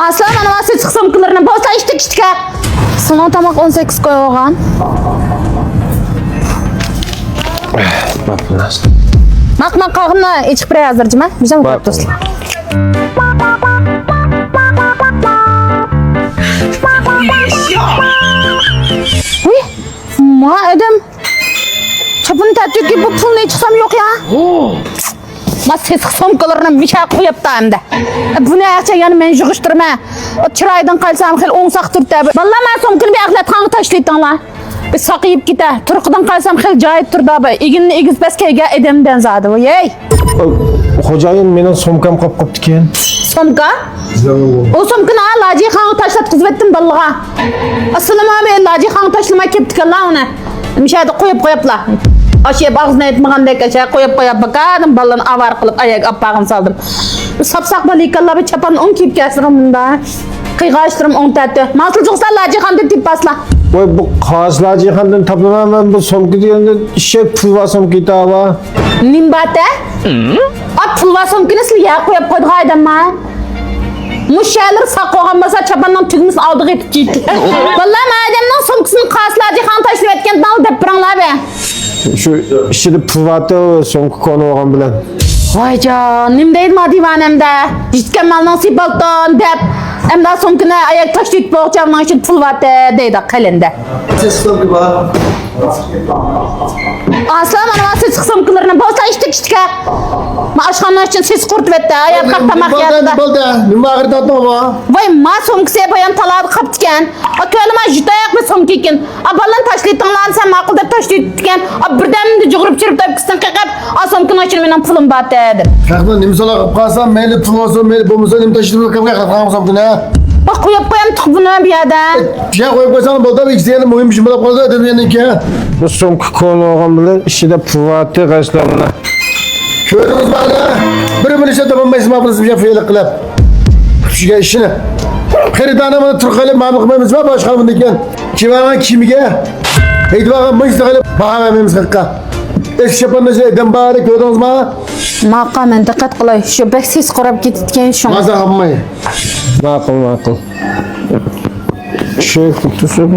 Aslan ana siz sumkalarını boşla içtik. Sana tamak 18 koygan. Bak biraz. Mak kağımla içip bir hazırcım ha. Güzel mi Bak. kaptısın? Uy, ma edem. Çapını tercih ki bu pulunu içsem yok ya. Ma siz sumkalarını bir şey koyup da hem de. Bu ne yapacak yani men jığıştırma. O çıraydan kalsam xel onsak turdu. Vallahi ma sumkını bir akla tanı taşlaydan la. Bir sakıyıp gider. Turkudan kalsam xel cayet turdu abi. İginni igiz beskeyge edemden zadı. Yey. Xo'jayin mening somkam qolib qopti ekan. Somka? O somkani Laji xon tashlatkizib etdim ballaga. Assalomu alaykum Laji xon tashlamay ketdikan la uni. Mishada qo'yibla. Oshib og'zini aytmagandek qo'yib bakadim ballani avar qilib ayak appag'ini soldim. Sapsaq balikalla bir chapan on kiyib kelsirim bunda. Qiyg'ashtirim on tatti. Mas'ul chiqsa Laji xon deb pasla. Voy bu qog'ozlar jihandan toplaman bu somka deganda ishak pul va somka tava. Nimbate? At pul va somkani sizga qo'yib qo'ydi haydama. Muşaylar saqoğan masa çapandan tügümüz aldığı etip gitti. Vallahi mademden somkasını qaslar jihan tashlab etgan dal deb biranglar be. Shu ishida pul va somka konu olgan bilan. Voy jon, nim deydi ma divanemda. Yitgan maldan sibalton deb. Emda somkani ayak tashlab boqchamdan için pul va deydi qalinde. Ses gibi var. Aslan ana siz somkalarını boşla içtik. Ma aşxana için siz qurtib etdi. Ayak qaptamaq yerda. Bolda, nima ag'ir tatma va? Voy ma somkasi bayan talab qaptikan. Atölma jitayak bir somka ekan. Aballan tashlaydigan sen ma'qul deb tashlaydigan. Birdamda jug'urib chirib topkisdan qaqab, somkani ochib mening pulim bor dedi. Qaqda nima sola qilib qolsam, mayli pul olsa, mayli bo'lmasa nima tashlab qilib qolsam buni. Bak qo'yib qo'yam tuqbuni bu yerda. Ya qo'yib qo'ysam bo'ldi, ikkisi muhim ish bo'lib qoldi degandan Bu somka konu olgan bilan ishida pul va g'ashlar bilan. ko'rdingiz mana bir ishga topolmaysiz ma biz fe'l qilib. Shuga ishini. Xaridani mana turqalib ma'lum qilmaymiz va boshqa bunday ekan. Kimagan kimiga? Aytib mizda qilib bahamaymiz haqqa. Eşyapanıcı edem bari ko'rdingiz ma? Maqaman diqqat qilay. Shu baksiz qarab ketgan shu. Maza qilmay. Ma'qul. Shu tushib